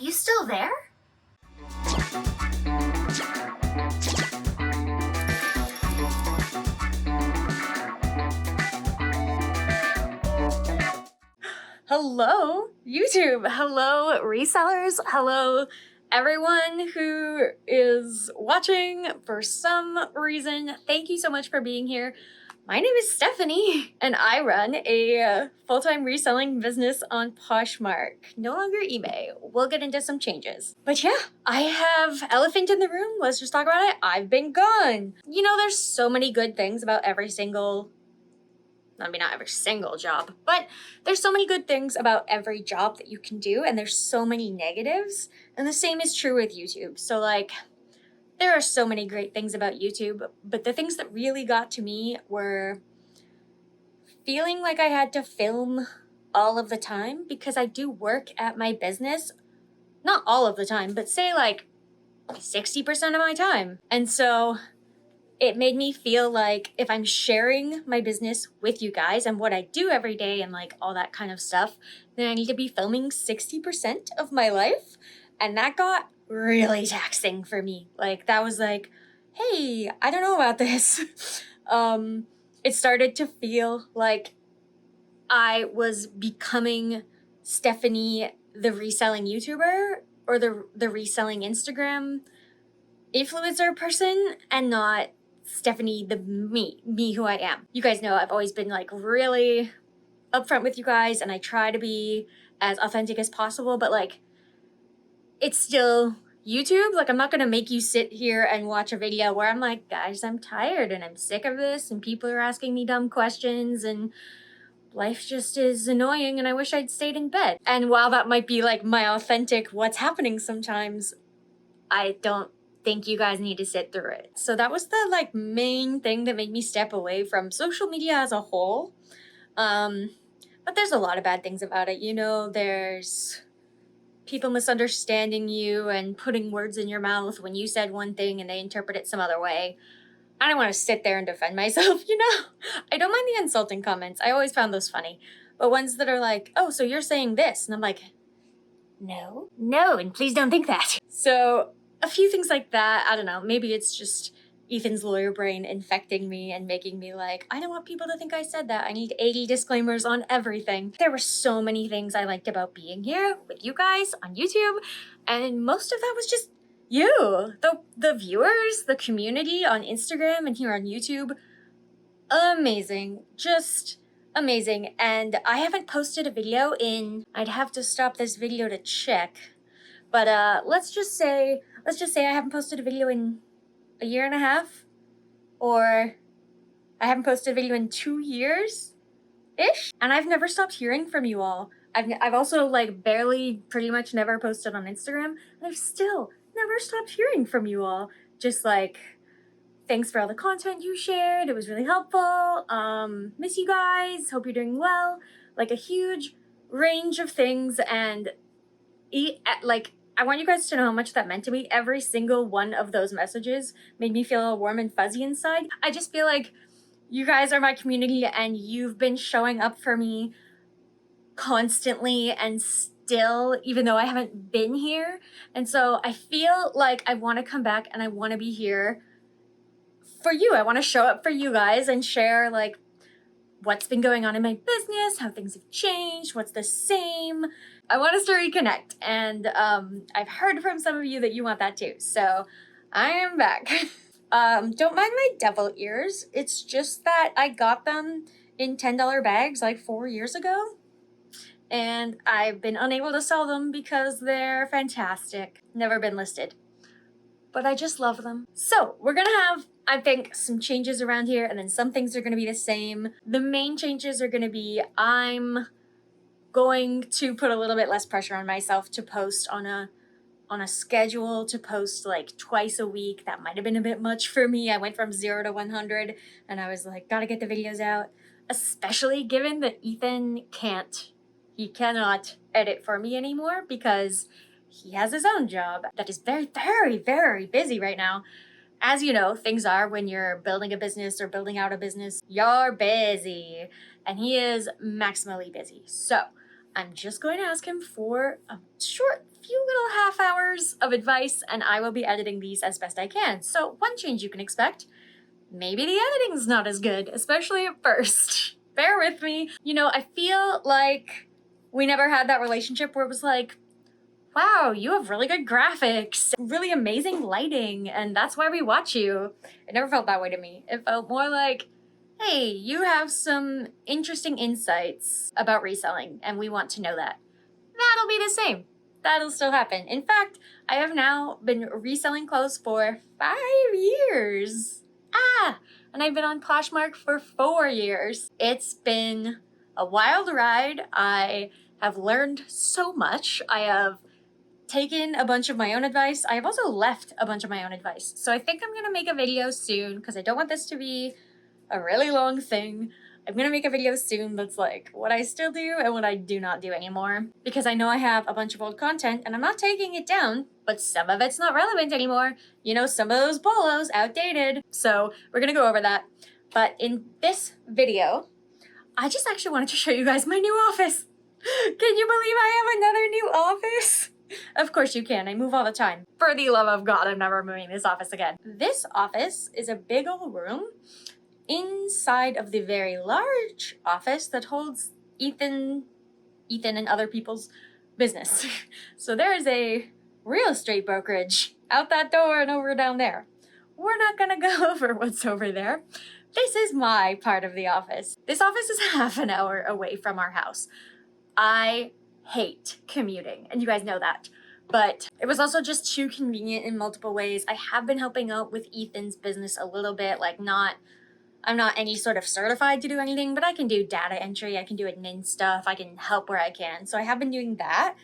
you still there? Hello, YouTube. Hello, resellers. Hello, everyone who is watching for some reason. Thank you so much for being here. My name is Stephanie, and I run a full-time reselling business on Poshmark. No longer eBay. We'll get into some changes. But yeah, I have elephant in the room. Let's just talk about it. I've been gone. You know, there's so many good things about every single, I mean, not every single job, but there's so many good things about every job that you can do, and there's so many negatives. And the same is true with YouTube. So like, there are so many great things about YouTube, but the things that really got to me were feeling like I had to film all of the time because I do work at my business, not all of the time, but say like 60% of my time. And so it made me feel like if I'm sharing my business with you guys and what I do every day and like all that kind of stuff, then I need to be filming 60% of my life. And that got really taxing for me. Like that was like, hey, I don't know about this. It started to feel like I was becoming Stephanie, the reselling YouTuber or the reselling Instagram influencer person, and not Stephanie, the me who I am. You guys know I've always been like really upfront with you guys, and I try to be as authentic as possible, but like it's still YouTube. Like I'm not gonna make you sit here and watch a video where I'm like, guys, I'm tired and I'm sick of this and people are asking me dumb questions and life just is annoying and I wish I'd stayed in bed. And while that might be like my authentic what's happening sometimes, I don't think you guys need to sit through it. So that was the like main thing that made me step away from social media as a whole. But there's a lot of bad things about it. You know, there's people misunderstanding you and putting words in your mouth when you said one thing and they interpret it some other way. I don't want to sit there and defend myself, you know? I don't mind the insulting comments. I always found those funny. But ones that are like, oh, so you're saying this. And I'm like, no, and please don't think that. So a few things like that. I don't know. Maybe it's just Ethan's lawyer brain infecting me and making me like, I don't want people to think I said that. I need 80 disclaimers on everything. There were so many things I liked about being here with you guys on YouTube, and most of that was just you, the viewers, the community on Instagram and here on YouTube. Amazing. Just amazing. And I haven't posted a video in, I'd have to stop this video to check, but let's just say I haven't posted a video in a year and a half, or I haven't posted a video in 2 years-ish, and I've never stopped hearing from you all. I've also like pretty much never posted on Instagram, and I've still never stopped hearing from you all. Just like, thanks for all the content you shared. It was really helpful. Miss you guys. Hope you're doing well. Like a huge range of things, and I want you guys to know how much that meant to me. Every single one of those messages made me feel all warm and fuzzy inside. I just feel like you guys are my community and you've been showing up for me constantly and still, even though I haven't been here. And so I feel like I want to come back and I want to be here for you. I want to show up for you guys and share like what's been going on in my business, how things have changed, what's the same. I want us to reconnect, and I've heard from some of you that you want that too, so I am back. Don't mind my devil ears. It's just that I got them in $10 bags like 4 years ago, and I've been unable to sell them because they're fantastic. Never been listed. But I just love them. So we're gonna have, I think, some changes around here, and then some things are gonna be the same. The main changes are gonna be I'm going to put a little bit less pressure on myself to post on a schedule, to post like twice a week. That might have been a bit much for me. I went from 0 to 100 and I was like, gotta get the videos out, especially given that Ethan cannot edit for me anymore because he has his own job that is very, very, very busy right now. As you know, things are when you're building a business or building out a business, you're busy, and he is maximally busy. So I'm just going to ask him for a short few little half hours of advice, and I will be editing these as best I can. So one change you can expect, maybe the editing's not as good, especially at first. Bear with me. You know, I feel like we never had that relationship where it was like, wow, you have really good graphics, really amazing lighting, and that's why we watch you. It never felt that way to me. It felt more like, hey, you have some interesting insights about reselling, and we want to know that. That'll be the same. That'll still happen. In fact, I have now been reselling clothes for 5 years. And I've been on Poshmark for 4 years. It's been a wild ride. I have learned so much. I have taken a bunch of my own advice. I have also left a bunch of my own advice. So I think I'm gonna make a video soon because I don't want this to be a really long thing. I'm gonna make a video soon that's like what I still do and what I do not do anymore. Because I know I have a bunch of old content and I'm not taking it down, but some of it's not relevant anymore. You know, some of those polos outdated. So we're gonna go over that. But in this video, I just actually wanted to show you guys my new office. Can you believe I have another new office? Of course you can, I move all the time. For the love of God, I'm never moving this office again. This office is a big old room inside of the very large office that holds Ethan and other people's business. So there is a real estate brokerage out that door and over down there. We're not gonna go over what's over there. This is my part of the office. This office is half an hour away from our house. I hate commuting, and you guys know that. But it was also just too convenient in multiple ways. I have been helping out with Ethan's business a little bit, like I'm not any sort of certified to do anything, but I can do data entry, I can do admin stuff, I can help where I can. So I have been doing that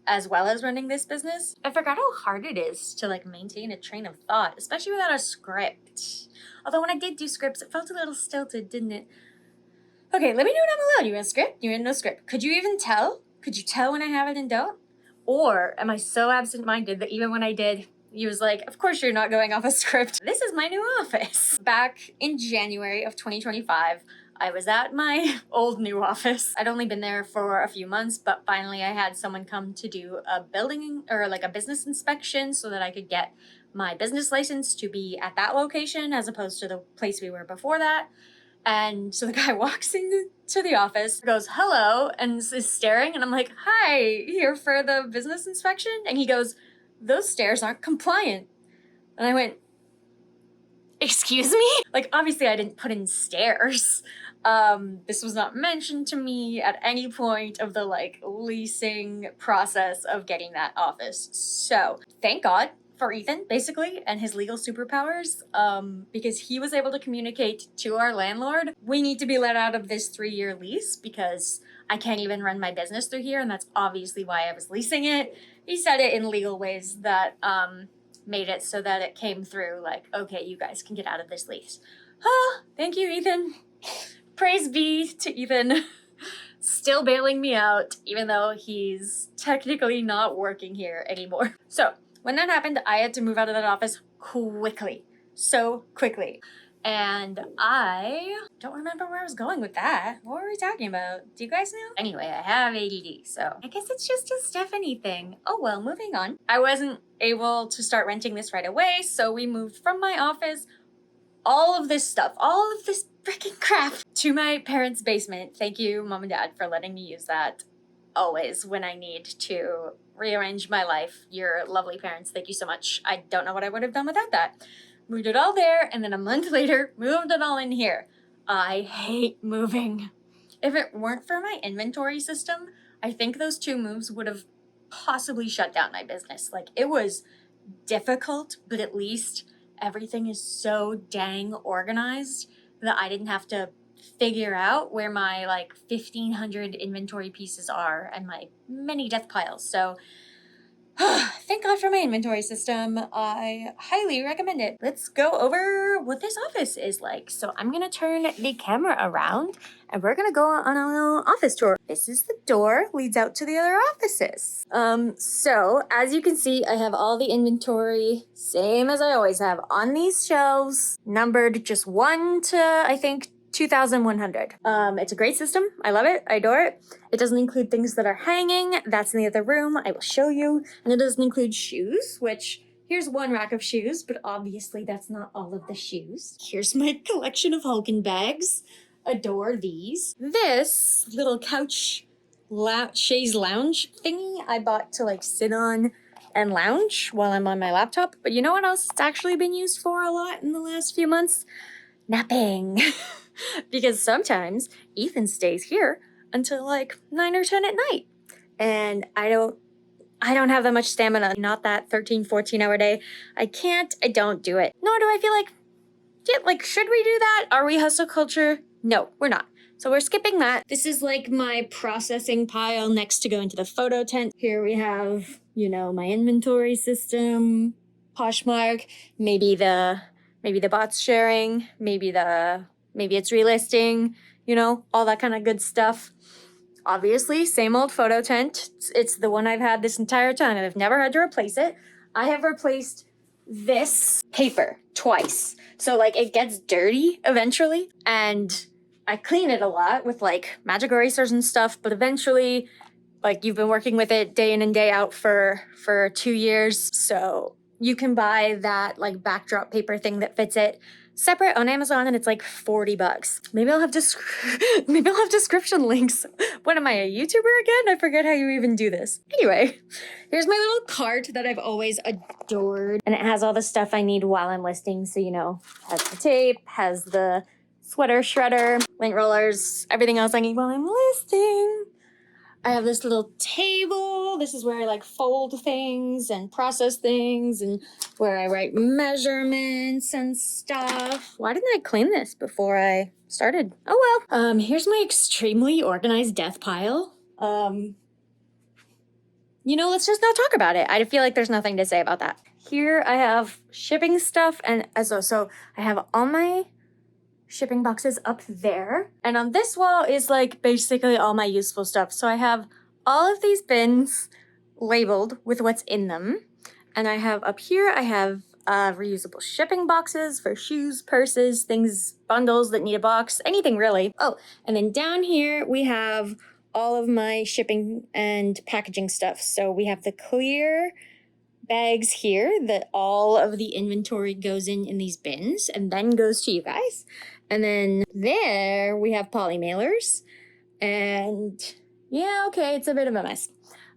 as well as running this business. I forgot how hard it is to like maintain a train of thought, especially without a script. Although when I did do scripts, it felt a little stilted, didn't it? Okay, let me know down below. Do you want a script? Do you want no script? Could you even tell? Could you tell when I have it and don't? Or am I so absent-minded that even when I did, he was like, of course you're not going off a script. This is my new office. Back in January of 2025, I was at my old new office. I'd only been there for a few months, but finally I had someone come to do a building or like a business inspection so that I could get my business license to be at that location as opposed to the place we were before that. And so the guy walks into the office, goes, hello, and is staring. And I'm like, hi, here for the business inspection? And he goes, those stairs aren't compliant. And I went, excuse me? Like, obviously I didn't put in stairs. This was not mentioned to me at any point of the like leasing process of getting that office. So thank God for Ethan, basically, and his legal superpowers, because he was able to communicate to our landlord, we need to be let out of this 3-year lease because I can't even run my business through here, and that's obviously why I was leasing it. He said it in legal ways that made it so that it came through like, okay, you guys can get out of this lease. Oh, thank you, Ethan. Praise be to Ethan. Still bailing me out, even though he's technically not working here anymore. So, when that happened, I had to move out of that office quickly. So quickly. And I don't remember where I was going with that. What were we talking about? Do you guys know? Anyway, I have ADD, so I guess it's just a Stephanie thing. Oh well, moving on. I wasn't able to start renting this right away, so we moved from my office, all of this stuff, all of this freaking crap, to my parents' basement. Thank you, Mom and Dad, for letting me use that always when I need to rearrange my life. You're lovely parents. Thank you so much. I don't know what I would have done without that. Moved it all there, and then a month later, moved it all in here. I hate moving. If it weren't for my inventory system, I think those 2 moves would have possibly shut down my business. Like, it was difficult, but at least everything is so dang organized that I didn't have to figure out where my like 1,500 inventory pieces are and my many death piles. So thank God for my inventory system. I highly recommend it. Let's go over what this office is like. So I'm gonna turn the camera around and we're gonna go on a little office tour. This is the door, leads out to the other offices. So as you can see, I have all the inventory, same as I always have, on these shelves, numbered just 1 to, I think, 2,100. It's a great system. I love it. I adore it. It doesn't include things that are hanging. That's in the other room. I will show you. And it doesn't include shoes, which here's one rack of shoes, but obviously that's not all of the shoes. Here's my collection of Hulkin bags. Adore these. This little couch chaise lounge thingy I bought to like sit on and lounge while I'm on my laptop. But you know what else it's actually been used for a lot in the last few months? Napping. Because sometimes Ethan stays here until like 9 or 10 at night. And I don't have that much stamina, not that 13, 14-hour day. I don't do it. Nor do I feel like, should we do that? Are we hustle culture? No, we're not. So we're skipping that. This is like my processing pile next to go into the photo tent. Here we have, my inventory system, Poshmark, maybe the bot's sharing, maybe it's relisting, all that kind of good stuff. Obviously, same old photo tent. It's the one I've had this entire time. I've never had to replace it. I have replaced this paper twice. So it gets dirty eventually, and I clean it a lot with magic erasers and stuff, but eventually, you've been working with it day in and day out for 2 years. So you can buy that backdrop paper thing that fits it separate on Amazon, and it's $40. Maybe I'll have description links. What am I, a YouTuber again? I forget how you even do this. Anyway, here's my little cart that I've always adored, and it has all the stuff I need while I'm listing. So has the tape, has the sweater shredder, lint rollers, everything else I need while I'm listing. I have this little table. This is where I fold things and process things, and where I write measurements and stuff. Why didn't I clean this before I started? Oh well. Here's my extremely organized death pile. Let's just not talk about it. I feel like there's nothing to say about that. Here I have shipping stuff, and so I have all my shipping boxes up there. And on this wall is basically all my useful stuff. So I have all of these bins labeled with what's in them. And I have up here, I have reusable shipping boxes for shoes, purses, things, bundles that need a box, anything really. Oh, and then down here we have all of my shipping and packaging stuff. So we have the clear bags here that all of the inventory goes in these bins and then goes to you guys. And then there we have poly mailers. And yeah, okay, it's a bit of a mess.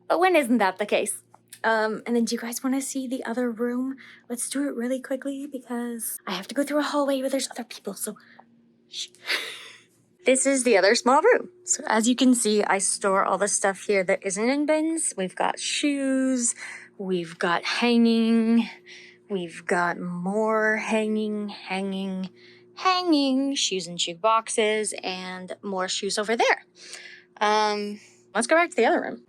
But when isn't that the case? And then do you guys want to see the other room? Let's do it really quickly because I have to go through a hallway where there's other people, so shh. This is the other small room. So as you can see, I store all the stuff here that isn't in bins. We've got shoes, we've got hanging, we've got more hanging, shoes and shoe boxes, and more shoes over there. Let's go back to the other room.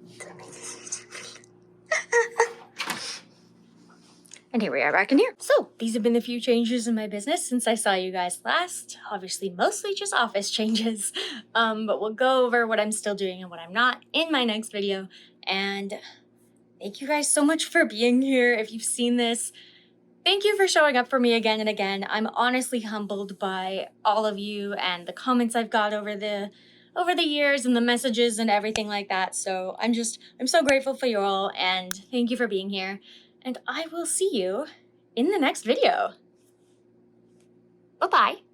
And here we are back in here. So these have been the few changes in my business since I saw you guys last. Obviously, mostly just office changes. But we'll go over what I'm still doing and what I'm not in my next video. And thank you guys so much for being here. If you've seen this, thank you for showing up for me again and again. I'm honestly humbled by all of you and the comments I've got over the years and the messages and everything like that. So I'm so grateful for you all, and thank you for being here. And I will see you in the next video. Bye-bye.